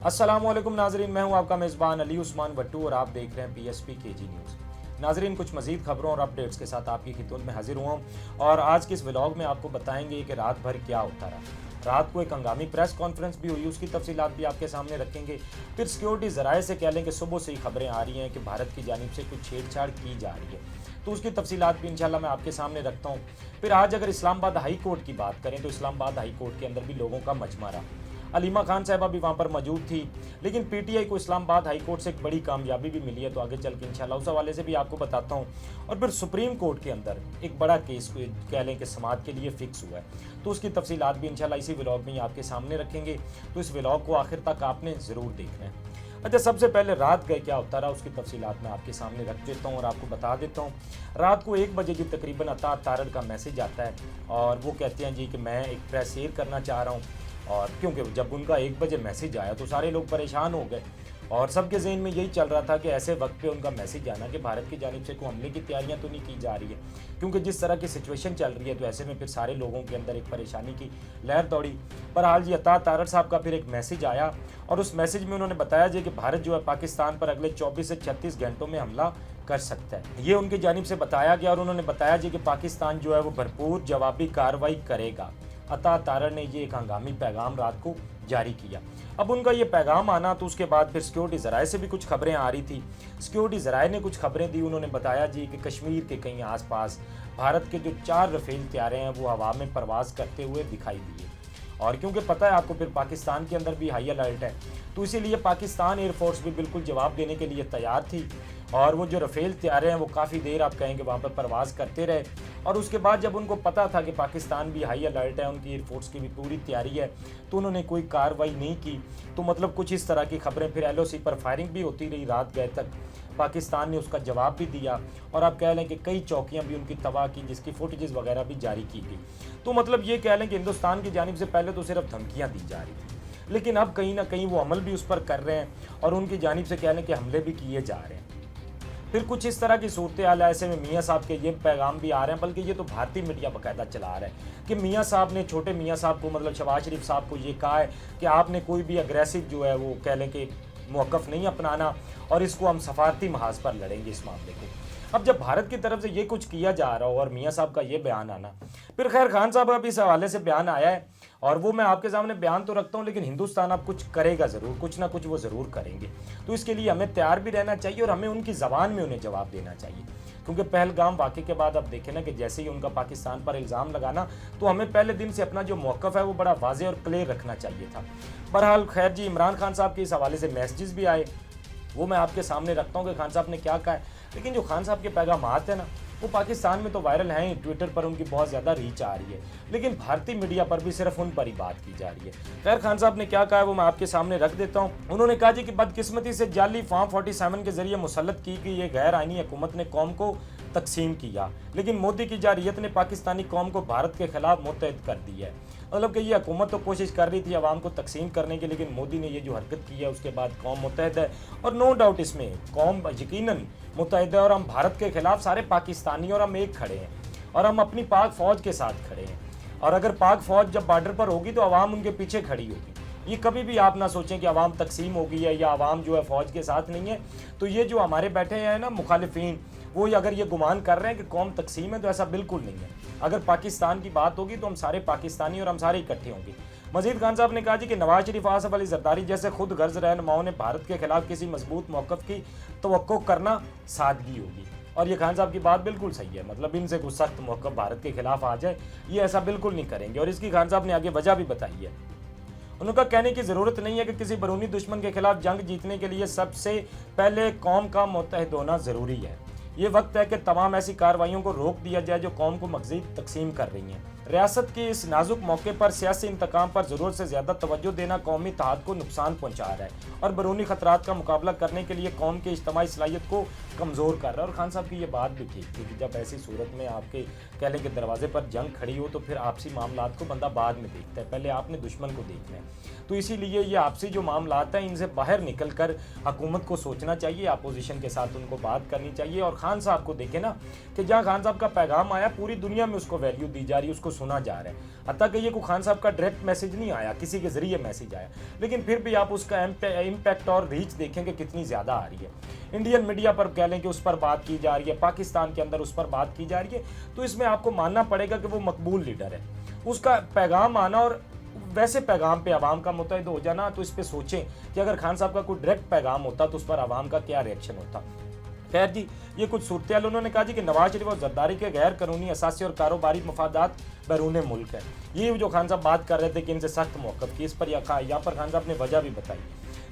अस्सलामुअलैकुम नाजरीन, मैं हूं आपका मेज़बान अली उस्मान भट्टू और आप देख रहे हैं पीएसपी केजी न्यूज़। नाजरीन, कुछ मजीद खबरों और अपडेट्स के साथ आपकी खिदमत में हाजिर हुआ और आज के इस व्लॉग में आपको बताएंगे कि रात भर क्या होता रहा। रात को एक हंगामी प्रेस कॉन्फ्रेंस भी हुई, उसकी तफसीलात भी आपके सामने रखेंगे। फिर सिक्योरिटी ज़राए से कह लें कि सुबह से ही खबरें आ रही हैं कि भारत की जानिब से कुछ छेड़छाड़ की जा रही है, तो उसकी तफसीलात भी इंशाल्लाह मैं आपके सामने रखता हूँ। फिर आज अगर इस्लामाबाद हाई कोर्ट की बात करें तो इस्लामाबाद हाई कोर्ट के अंदर भी लोगों का मजमा रहा। अलीमा खान साहबा भी वहाँ पर मौजूद थी, लेकिन पीटीआई को इस्लामाबाद हाई कोर्ट से एक बड़ी कामयाबी भी मिली है, तो आगे चल के इंशाल्लाह उस हवाले से भी आपको बताता हूँ। और फिर सुप्रीम कोर्ट के अंदर एक बड़ा केस कह लें कि समाज के लिए फिक्स हुआ है, तो उसकी तफसीलात भी इंशाल्लाह इसी व्लॉग में ही आपके सामने रखेंगे, तो इस व्लॉग को आखिर तक आपने ज़रूर देखना है। अच्छा, सबसे पहले रात गए क्या होता रहा उसकी तफसीलात मैं आपके सामने रख देता हूँ और आपको बता देता हूँ। रात को 1 बजे जी तकरीबन अता तारड़ का मैसेज आता है और वो कहते हैं जी कि मैं एक प्रेस शेयर करना चाह रहा हूँ। और क्योंकि जब उनका 1 बजे मैसेज आया तो सारे लोग परेशान हो गए और सबके जहन में यही चल रहा था कि ऐसे वक्त पे उनका मैसेज आना कि भारत की जानिब से कोई हमले की तैयारियां तो नहीं की जा रही है, क्योंकि जिस तरह की सिचुएशन चल रही है तो ऐसे में फिर सारे लोगों के अंदर एक परेशानी की लहर दौड़ी। पर हाल जी अता तारड़ साहब का फिर एक मैसेज आया और उस मैसेज में उन्होंने बताया जी कि भारत जो है पाकिस्तान पर अगले 24 से 36 घंटों में हमला कर सकता है, ये उनकी जानिब से बताया गया। और उन्होंने बताया जी कि पाकिस्तान जो है वो भरपूर जवाबी कार्रवाई करेगा। अता तारड़ ने ये एक हंगामी पैगाम रात को जारी किया। अब उनका ये पैगाम आना तो उसके बाद फिर सिक्योरिटी ज़राए से भी कुछ खबरें आ रही थी। सिक्योरिटी ज़राए ने कुछ खबरें दी, उन्होंने बताया जी कि कश्मीर के कहीं आसपास भारत के जो 4 रफेल तैयारे हैं वो हवा में परवाज़ करते हुए दिखाई दिए। और क्योंकि पता है आपको फिर पाकिस्तान के अंदर भी हाई अलर्ट है, तो इसीलिए पाकिस्तान एयरफोर्स भी बिल्कुल जवाब देने के लिए तैयार थी। और वो जो रफेल तैयारे हैं वो काफ़ी देर आप कहेंगे वहाँ पर परवाज़ करते रहे। और उसके बाद जब उनको पता था कि पाकिस्तान भी हाई अलर्ट है, उनकी एयरफोर्स की भी पूरी तैयारी है, तो उन्होंने कोई कार्रवाई नहीं की। तो मतलब कुछ इस तरह की खबरें, फिर एलओसी पर फायरिंग भी होती रही रात गए तक। पाकिस्तान ने उसका जवाब भी दिया और आप कह लें कि कई चौकियां भी उनकी तबाह की, जिसकी फुटेजेस वगैरह भी जारी की गई। तो मतलब ये कह लें कि हिंदुस्तान की जानिब से पहले तो सिर्फ धमकियां दी जा रही थी, लेकिन अब कहीं ना कहीं वो अमल भी उस पर कर रहे हैं और उनकी जानिब से कह लें कि हमले भी किए जा रहे हैं। फिर कुछ इस तरह की सूरत हाल है, ऐसे में मियाँ साहब के ये पैगाम भी आ रहे हैं, बल्कि ये तो भारतीय मीडिया बाकायदा चला रहा है कि मियाँ साहब ने छोटे मियाँ साहब को मतलब शहबाज शरीफ साहब को ये कहा है कि आपने कोई भी अग्रेसिव जो है वो कह लें कि मौक़िफ़ नहीं अपनाना और इसको हम सफारती महाज पर लड़ेंगे इस मामले को। अब जब भारत की तरफ से ये कुछ किया जा रहा हो और मियाँ साहब का ये बयान आना, फिर खैर खान साहब का भी इस हवाले से बयान आया है और वो मैं आपके सामने बयान तो रखता हूँ, लेकिन हिंदुस्तान अब कुछ करेगा ज़रूर, कुछ ना कुछ वो ज़रूर करेंगे। तो इसके लिए हमें तैयार भी रहना चाहिए और हमें उनकी ज़बान में उन्हें जवाब देना चाहिए, क्योंकि पहलगाम वाक़े के बाद अब देखें ना कि जैसे ही उनका पाकिस्तान पर इल्ज़ाम लगाना, तो हमें पहले दिन से अपना जो मौक़िफ़ है वो बड़ा वाज़ेह और क्लियर रखना चाहिए था। बहरहाल खैर जी, इमरान खान साहब के इस हवाले से मैसेजेस भी आए, वो मैं आपके सामने रखता हूँ कि खान साहब ने क्या कहा है। लेकिन जो खान साहब के पैगाम आते हैं ना, वो पाकिस्तान में तो वायरल हैं, ट्विटर पर उनकी बहुत ज़्यादा रीच आ रही है, लेकिन भारतीय मीडिया पर भी सिर्फ उन पर ही बात की जा रही है। खैर खान साहब ने क्या कहा है वो मैं आपके सामने रख देता हूँ। उन्होंने कहा जी कि बदकिस्मती से जाली फॉर्म 47 के जरिए मुसल्लत की गई ये गैर आइनी हुकूमत ने कौम को तकसीम किया, लेकिन मोदी की जारियत ने पाकिस्तानी कौम को भारत के खिलाफ मुत्तहद कर दिया है। मतलब कि ये हुकूमत तो कोशिश कर रही थी आवाम को तकसीम करने की, लेकिन मोदी ने ये जो हरकत की है उसके बाद कौम मुत्तहद है और नो डाउट इसमें कौम यकीनन मुत्तहद है और हम भारत के खिलाफ सारे पाकिस्तानी और हम एक खड़े हैं और हम अपनी पाक फ़ौज के साथ खड़े हैं। और अगर पाक फ़ौज जब बॉर्डर पर होगी तो आवाम उनके पीछे खड़ी होगी। ये कभी भी आप ना सोचें कि आवाम तकसीम होगी है या आवाम जो है फ़ौज के साथ नहीं है। तो ये जो हमारे बैठे हैं ना मुखालिफिन, वो अगर ये गुमान कर रहे हैं कि कौम तकसीम है, तो ऐसा बिल्कुल नहीं है। अगर पाकिस्तान की बात होगी तो हम सारे पाकिस्तानी और हम सारे इकट्ठे होंगे। मजीद खान साहब ने कहा जी कि नवाज शरीफ, आसफ अली जरदारी जैसे खुद गर्ज रहनुमाओं ने भारत के खिलाफ किसी मजबूत मौक़िफ़ की तवक्को करना सादगी होगी। और ये खान साहब की बात बिल्कुल सही है, मतलब इनसे कुछ सख्त मौक़िफ़ भारत के खिलाफ आ जाए, ये ऐसा बिल्कुल नहीं करेंगे। और इसकी खान साहब ने आगे वजह भी बताई है। उनका कहने की ज़रूरत नहीं है कि किसी बैरूनी दुश्मन के खिलाफ जंग जीतने के लिए सबसे पहले कौम का मुत्तहद होना ज़रूरी है। ये वक्त है कि तमाम ऐसी कार्रवाइयों को रोक दिया जाए जो कौम को मज़ीद तकसीम कर रही हैं। रियासत के इस नाजुक मौके पर सियासी इंतकाम पर ज़रूरत से ज़्यादा तवज्जो देना कौमी इत्तेहाद को नुकसान पहुँचा रहा है और बैरूनी खतरात का मुकाबला करने के लिए कौम की इज्तिमाई सलाहियत को कमज़ोर कर रहा है। और खान साहब की ये बात भी ठीक थी कि जब ऐसी सूरत में आपके कह लें कि दरवाजे पर जंग खड़ी हो तो फिर आपसी मामलात को बंदा बाद में देखता है, पहले आपने दुश्मन को देखना है। तो इसीलिए ये आपसी जो मामलात हैं इनसे बाहर निकल कर हुकूमत को सोचना चाहिए, अपोजिशन के साथ उनको बात करनी चाहिए। और खान साहब को देखें ना कि जहाँ खान साहब का पैगाम आया पूरी दुनिया में उसको वैल्यू दी जा रही है, उसको सुना जा रहा है। हत्ता कि ये को खान साहब का डायरेक्ट मैसेज नहीं आया, किसी के जरिए मैसेज आया, लेकिन फिर भी आप उसका इम्पैक्ट और रीच देखेंगे कितनी ज़्यादा आ रही है। इंडियन मीडिया पर कह लें कि उस पर बात की जा रही है, पाकिस्तान के अंदर उस पर बात की जा रही है, तो इसमें आपको मानना पड़ेगा कि वो मकबूल लीडर है। उसका पैगाम आना और वैसे पैगाम पे आवाम का मुतहद हो जाना, तो इस पे सोचें कि अगर खान साहब का कोई डायरेक्ट पैगाम होता तो उस पर आवाम का क्या रिएक्शन होता। खैर जी, ये कुछ सूरत। उन्होंने कहा जी कि नवाज शरीफ और जरदारी के गैर कानूनी असासी और कारोबारी मफादात बैरून मुल्क है। ये जो खान साहब बात कर रहे थे कि इनसे सख्त मौक़िफ़ की, इस पर यहाँ पर खान साहब ने वजह भी बताई।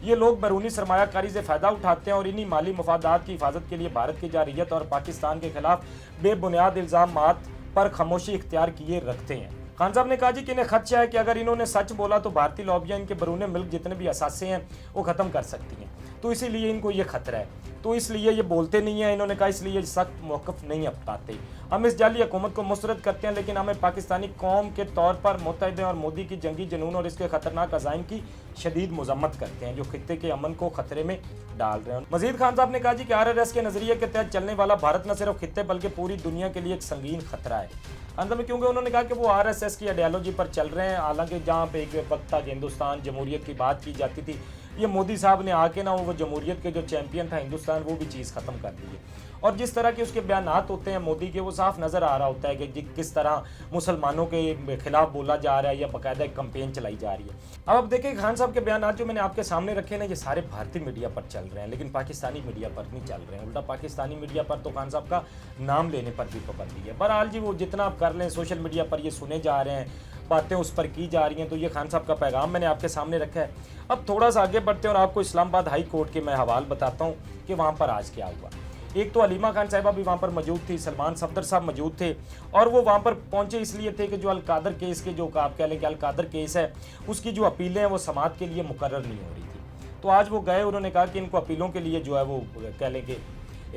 ये लोग बैरूनी सरमायाकारी से फ़ायदा उठाते हैं और इन्हीं माली मफादात की हिफाजत के लिए भारत की जारहियत और पाकिस्तान के खिलाफ बेबुनियाद इल्ज़ामात पर खामोशी इख्तियार किए रखते हैं। खान साहब ने कहा जी कि इन्हें खदशा है कि अगर इन्होंने सच बोला तो भारतीय लॉबियाँ इनके बैरून मुल्क जितने भी असासे हैं वो ख़त्म कर सकती हैं, तो इसीलिए इनको ये खतरा है, तो इसलिए ये बोलते नहीं हैं। इन्होंने कहा इसलिए सख्त मौक़िफ़ नहीं अपनाते। हम इस जाली हुकूमत को मुस्तरद करते हैं, लेकिन हमें पाकिस्तानी कौम के तौर पर मुत्तहिद और मोदी की जंगी जुनून और इसके खतरनाक अज़ाइम की शदीद मजम्मत करते हैं, जो खित्ते के अमन को खतरे में डाल रहे हैं। मजीद खान साहब ने कहा जी कि RRS के नज़रिए के तहत चलने वाला भारत न सिर्फ खित्ते बल्कि पूरी दुनिया के लिए एक संगीन खतरा है। अंत में क्योंकि उन्होंने कहा कि वो RSS की आइडियोलॉजी पर चल रहे हैं। हालांकि जहाँ पे एक वक्त था कि हिंदुस्तान जमहूरियत की बात की जाती थी, ये मोदी साहब ने आके ना वो जमहूरियत के जो चैंपियन था हिंदुस्तान, वो भी चीज़ ख़त्म कर दी है। और जिस तरह के उसके बयानात होते हैं मोदी के, वो साफ नज़र आ रहा होता है कि किस तरह मुसलमानों के खिलाफ बोला जा रहा है या बाकायदा एक कंपेन चलाई जा रही है। अब देखिए खान साहब के बयानात जो मैंने आपके सामने रखे ना, ये सारे भारतीय मीडिया पर चल रहे हैं, लेकिन पाकिस्तानी मीडिया पर नहीं चल रहे हैं। उल्टा पाकिस्तानी मीडिया पर तो खान साहब का नाम लेने पर भी पाबंदी है। बहरहाल जी, वो जितना आप कर लें, सोशल मीडिया पर ये सुने जा रहे हैं, बातें उस पर की जा रही हैं, तो ये खान साहब का पैगाम मैंने आपके सामने रखा है। अब थोड़ा सा आगे बढ़ते हैं और आपको इस्लामाबाद हाई कोर्ट के मैं हवाल बताता हूँ कि वहाँ पर आज क्या हुआ। एक तो हलीमा खान साहिबा भी वहाँ पर मौजूद थी, सलमान सफदर साहब मौजूद थे, और वो वहाँ पर पहुँचे इसलिए थे कि जो अलकादर केस के, जो आप कह लें कि अलकादर केस है, उसकी जो अपीलें हैं वो समाअत के लिए मुकर्रर नहीं हो रही थी। तो आज वो गए, उन्होंने कहा कि इनको अपीलों के लिए जो है वो कह लें कि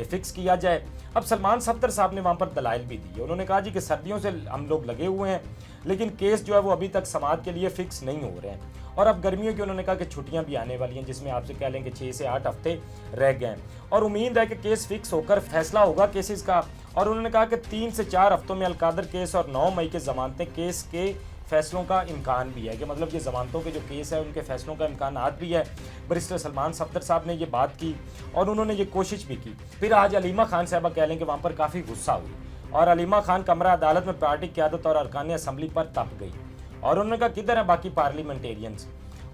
फिक्स किया जाए। अब सलमान सफदर साहब ने वहाँ पर दलाइल भी दी है। उन्होंने कहा जी कि सर्दियों से हम लोग लगे हुए हैं, लेकिन केस जो है वो अभी तक समाअत के लिए फ़िक्स नहीं हो रहे हैं, और अब गर्मियों की उन्होंने कहा कि छुट्टियां भी आने वाली हैं, जिसमें आपसे कह लें कि 6 से 8 हफ्ते रह गए हैं, और उम्मीद है कि केस फिक्स होकर फैसला होगा केसेस का। और उन्होंने कहा कि 3 से 4 हफ्तों में अलकादर केस और 9 मई के ज़मानतें केस के फैसलों का इम्कान भी है, कि मतलब ये ज़मानतों के जो केस है उनके फैसलों का इम्कान भी है। बैरिस्टर सलमान सफदर साहब ने ये बात की और उन्होंने ये कोशिश भी की। फिर आज हलीमा खान साहबा कह लें कि वहाँ पर काफ़ी गुस्सा हुई, और हलीमा खान कमरा अदालत में पार्टी क़यादत और अरकान असम्बली पर तप गई, और उन्होंने कहा किधर है बाकी पार्लियामेंटेरियंस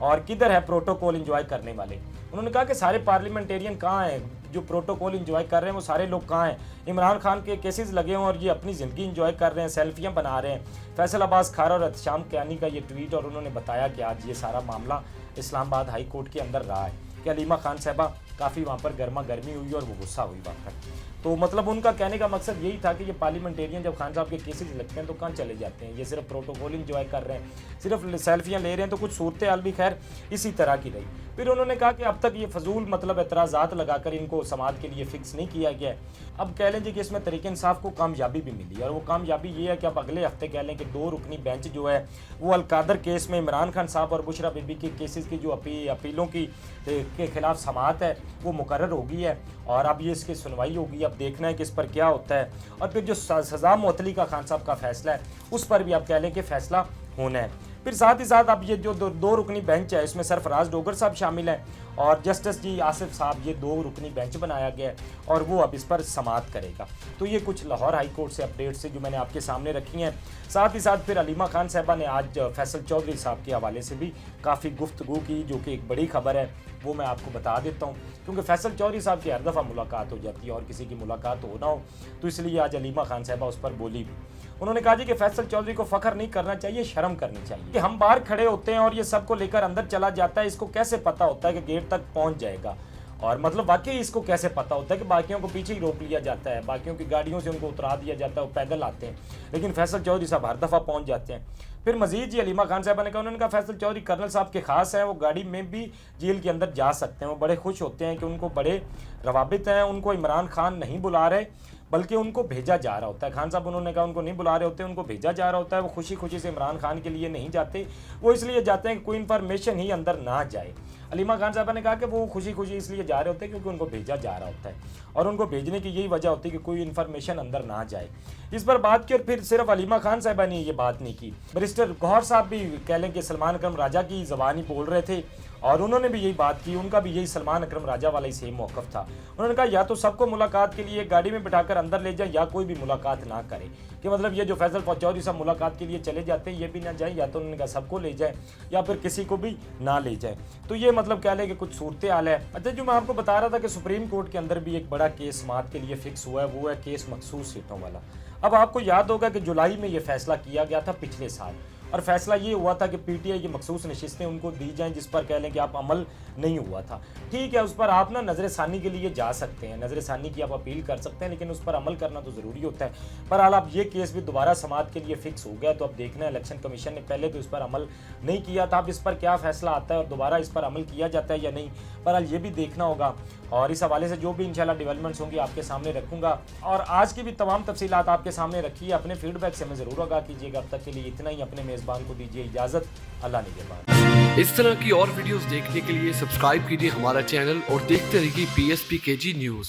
और किधर है प्रोटोकॉल इंजॉय करने वाले। उन्होंने कहा कि सारे पार्लियामेंटेरियन कहाँ हैं, जो प्रोटोकॉल इंजॉय कर रहे हैं वो सारे लोग कहाँ हैं। इमरान खान के केसेस लगे हुए और ये अपनी ज़िंदगी इंजॉय कर रहे हैं, सेल्फियाँ बना रहे हैं। फैसल अब्बास खार और एहतशाम कियानी का ये ट्वीट, और उन्होंने बताया कि आज ये सारा मामला इस्लामाबाद हाई कोर्ट के अंदर रहा है कि हलीमा खान साहबा काफ़ी वहाँ पर गर्मा गर्मी हुई और वो गुस्सा हुई वहाँ पर। तो मतलब उनका कहने का मकसद यही था कि ये पार्लियामेंटेरियन जब खान साहब के केसेस लगते हैं तो कहाँ चले जाते हैं, ये सिर्फ प्रोटोकॉल इंजॉय कर रहे हैं, सिर्फ सेल्फियाँ ले रहे हैं। तो कुछ सूरत हाल भी खैर इसी तरह की रही। फिर उन्होंने कहा कि अब तक ये फजूल मतलब एतराज़ात लगाकर इनको समाअत के लिए फ़िक्स नहीं किया गया है। अब कह लें जी कि इसमें तहरीक इंसाफ को कामयाबी भी मिली, और वो कामयाबी ये है कि अब अगले हफ्ते कह लें कि 2 रुकनी बेंच जो है वो अलकादर केस में इमरान खान साहब और बुशरा बीबी के केसेस की जो अपीलों की के खिलाफ समाअत है वो मुकर्रर हो गई है, और अब ये इसकी सुनवाई होगी। अब देखना है कि इस पर क्या होता है, और फिर जो सज़ा मुअत्तली का खान साहब का फैसला है उस पर भी आप कह लें कि फ़ैसला होना है। फिर साथ ही साथ अब ये जो 2 रुकनी बेंच है इसमें सरफराज डोगर साहब शामिल हैं और जस्टिस जी आसिफ साहब, ये 2 रुकनी बेंच बनाया गया है और वो अब इस पर समाअत करेगा। तो ये कुछ लाहौर हाई कोर्ट से अपडेट्स से जो मैंने आपके सामने रखी हैं। साथ ही साथ फिर हलीमा खान साहबा ने आज फैसल चौधरी साहब के हवाले से भी काफ़ी गुफ्तगू की, जो कि एक बड़ी खबर है, वो मैं आपको बता देता हूँ। क्योंकि फैसल चौधरी साहब की हर दफ़ा मुलाकात हो जाती है और किसी की मुलाकात हो ना हो, तो इसलिए आज हलीमा खान साहबा उस पर बोली भी। उन्होंने कहा जी कि फैसल चौधरी को फ़ख्र नहीं करना चाहिए, शर्म करनी चाहिए कि हम बाहर खड़े होते हैं और ये सबको लेकर अंदर चला जाता है, इसको कैसे पता होता है कि गेट तक पहुंच जाएगा। और मतलब वाकई इसको कैसे पता होता है कि बाकियों को पीछे ही रोक लिया जाता है, बाकियों की गाड़ियों से उनको उतरा दिया जाता है, वो पैदल आते हैं, लेकिन फैसल चौधरी साहब हर दफ़ा पहुंच जाते हैं। फिर मजीद जी हलीमा खान साहबा ने कहा, उन्होंने कहा फैसल चौधरी कर्नल साहब के खास हैं, वो गाड़ी में भी जेल के अंदर जा सकते हैं। वो बड़े खुश होते हैं कि उनको बड़े रवाबित हैं, उनको इमरान खान नहीं बुला रहे बल्कि उनको भेजा जा रहा होता है। खान साहब उन्होंने कहा उनको नहीं बुला रहे होते, उनको भेजा जा रहा होता है। वो खुशी खुशी से इमरान खान के लिए नहीं जाते, वो इसलिए जाते हैं कि कोई इन्फॉर्मेशन ही अंदर ना जाए। अलीमा खान साहबा ने कहा कि वो खुशी खुशी इसलिए जा रहे होते हैं क्योंकि उनको भेजा जा रहा होता है और उनको भेजने की यही वजह होती है कि कोई इन्फॉर्मेशन अंदर ना जाए। इस पर बात की और फिर सिर्फ अलीमा खान साहबा ने ये बात नहीं की, बैरिस्टर गौहर साहब भी कह लें कि सलमान अकरम राजा की ज़बानी बोल रहे थे और उन्होंने भी यही बात की। उनका भी यही सलमान अकरम राजा वाला ही सेम मौक़िफ़ था। उन्होंने कहा या तो सबको मुलाकात के लिए गाड़ी में बिठाकर अंदर ले जाए या कोई भी मुलाकात ना करे, कि मतलब ये जो फैसल चौधरी साहब मुलाकात के लिए चले जाते हैं ये भी ना जाए, या तो उन्होंने कहा सबको ले जाए या फिर किसी को भी ना ले जाए। तो ये मतलब कह लें कि कुछ सूरत हाल है। अच्छा, जो मैं आपको बता रहा था कि सुप्रीम कोर्ट के अंदर भी एक बड़ा केस समाअत के लिए फिक्स हुआ है, वो है केस मखसूस सीटों वाला। अब आपको याद होगा कि जुलाई में ये फैसला किया गया था पिछले साल, और फैसला ये हुआ था कि पीटीआई की मखसूस नशिस्तें उनको दी जाएं जिस पर कह लें कि आप अमल नहीं हुआ था। ठीक है, उस पर आप ना नजर सानी के लिए जा सकते हैं, नजर सानी की आप अपील कर सकते हैं, लेकिन उस पर अमल करना तो ज़रूरी होता है। बहरहाल अब ये केस भी दोबारा समाअत के लिए फिक्स हो गया, तो अब देखना है इलेक्शन कमीशन ने पहले तो इस पर अमल नहीं किया था, अब इस पर क्या फैसला आता है और दोबारा इस पर अमल किया जाता है या नहीं, बहरहाल ये भी देखना होगा। और इस हवाले से जो भी इंशाल्लाह डेवलपमेंट्स होंगी आपके सामने रखूंगा, और आज की भी तमाम तफसीलात आपके सामने रखी है। अपने फीडबैक से हमें ज़रूर आगाह कीजिएगा। अब तक के लिए इतना ही, अपने मेज़बान को दीजिए इजाज़त। अल्लाह निगहबान। इस तरह की और वीडियोस देखने के लिए सब्सक्राइब कीजिए हमारा चैनल और देखते रहिए PSP KG न्यूज़।